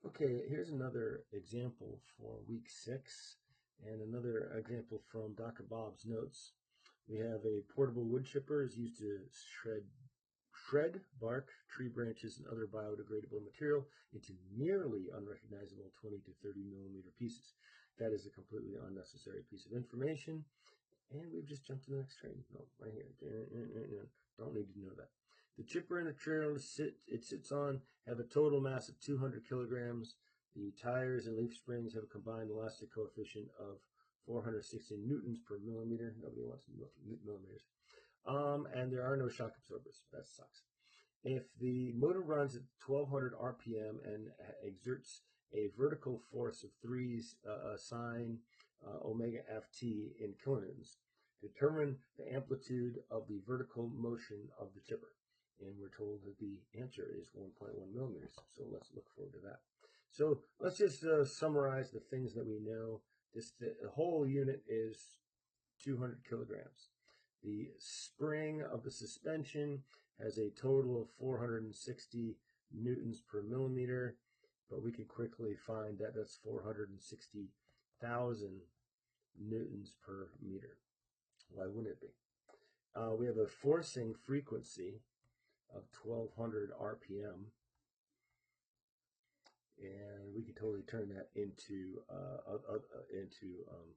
Okay, here's another example for week 6 and another example from Dr. Bob's notes. We have a portable wood chipper is used to shred bark, tree branches, and other biodegradable material into nearly unrecognizable 20 to 30 millimeter pieces. That is a completely unnecessary piece of information, and we've just jumped to the next train. No, right here. Don't need to know that. The chipper and the trailer it sits on have a total mass of 200 kilograms. The tires and leaf springs have a combined elastic coefficient of 460 newtons per millimeter. Nobody wants millimeters. And there are no shock absorbers. That sucks. If the motor runs at 1200 RPM and exerts a vertical force of 3 sine omega ft in kilonewtons, determine the amplitude of the vertical motion of the chipper. And we're told that the answer is 1.1 millimeters. So let's look forward to that. So let's just summarize the things that we know. The whole unit is 200 kilograms. The spring of the suspension has a total of 460 newtons per millimeter, but we can quickly find that that's 460,000 newtons per meter. Why wouldn't it be? We have a forcing frequency of 1200 RPM, and we can totally turn that into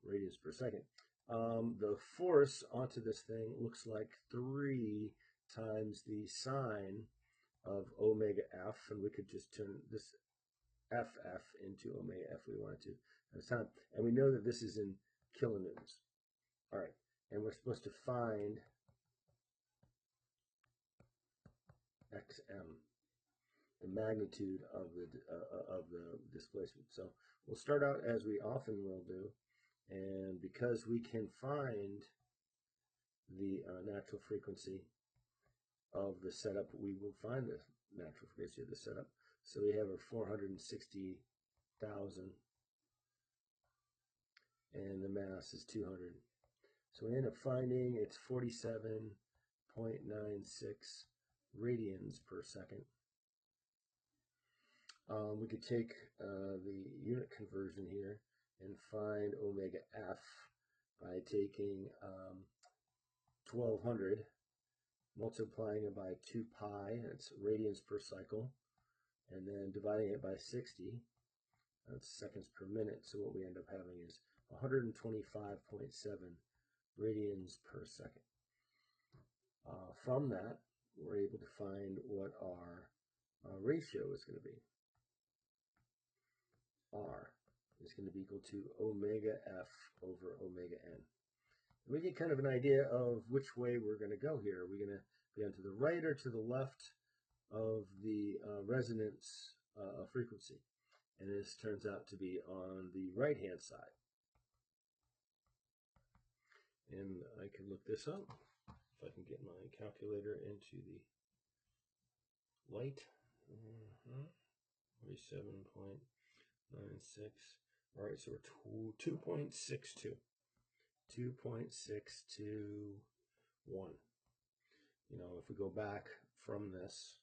radians per second. The force onto this thing looks like 3 times the sine of omega f, and we could just turn this FF into omega f if we wanted to at this time. And we know that this is in kilonewtons. All right, and we're supposed to find xm, the magnitude of the displacement. So we'll start out as we often will do, and because we can find the natural frequency of the setup, we will find the natural frequency of the setup. So we have a 460,000, and the mass is 200. So we end up finding it's 47.96 radians per second. We could take the unit conversion here and find omega f by taking 1200, multiplying it by 2 pi, that's radians per cycle, and then dividing it by 60, that's seconds per minute. So what we end up having is 125.7 radians per second. From that, we're able to find what our ratio is going to be. R is going to be equal to omega f over omega n. And we get kind of an idea of which way we're going to go here. Are we going to be on to the right or to the left of the resonance frequency? And this turns out to be on the right-hand side. And I can look this up if I can get my calculator into the light. 47.96. All right, so we're 2.62. 2.621. You know, if we go back from this,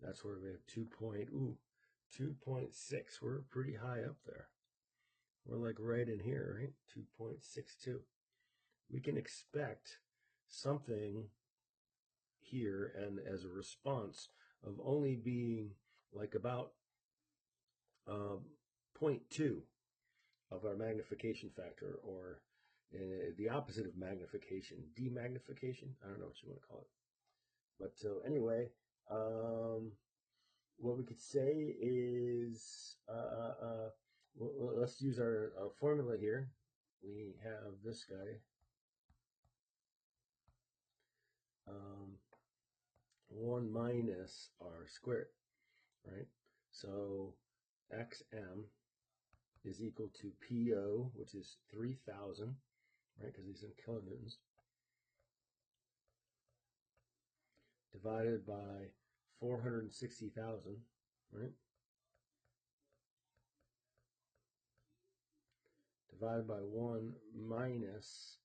that's where we have 2.6. We're pretty high up there. We're like right in here, right? 2.62. We can expect something here, and as a response of only being like about 0.2 of our magnification factor, or the opposite of magnification, demagnification. I don't know what you want to call it. But so anyway, what we could say is, let's use our formula here. We have this guy. 1 minus r squared, right? So xm is equal to PO, which is 3,000, right? Because these are kilonewtons, divided by 460,000, right? Divided by 1 minus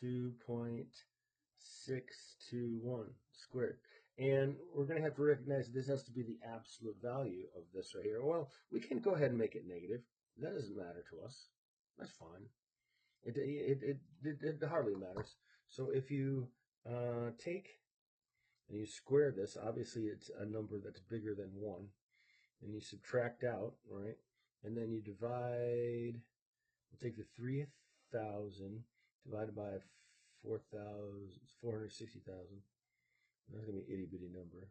2.621 squared. And we're going to have to recognize that this has to be the absolute value of this right here. Well, we can go ahead and make it negative. That doesn't matter to us. That's fine. It hardly matters. So if you take and you square this, obviously it's a number that's bigger than 1. And you subtract out, right? And then you divide, we'll take the 3,000 divided by 460,000. That's going to be an itty bitty number.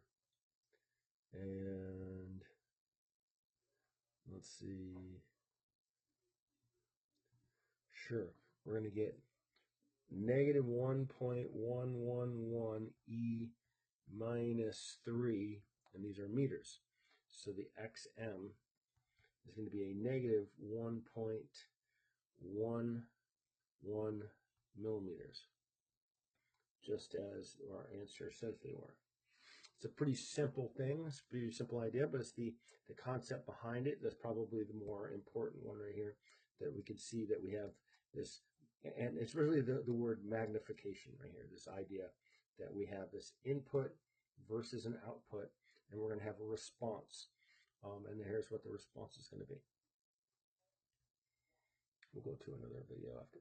And let's see. Sure, we're going to get negative 1.111 E minus 3, and these are meters. So the XM is going to be a negative 1.11 millimeters, just as our answer says they were. It's a pretty simple thing, it's a pretty simple idea, but it's the concept behind it that's probably the more important one right here, that we can see that we have this, and it's really the word magnification right here, this idea that we have this input versus an output, and we're going to have a response. And here's what the response is going to be. We'll go to another video after.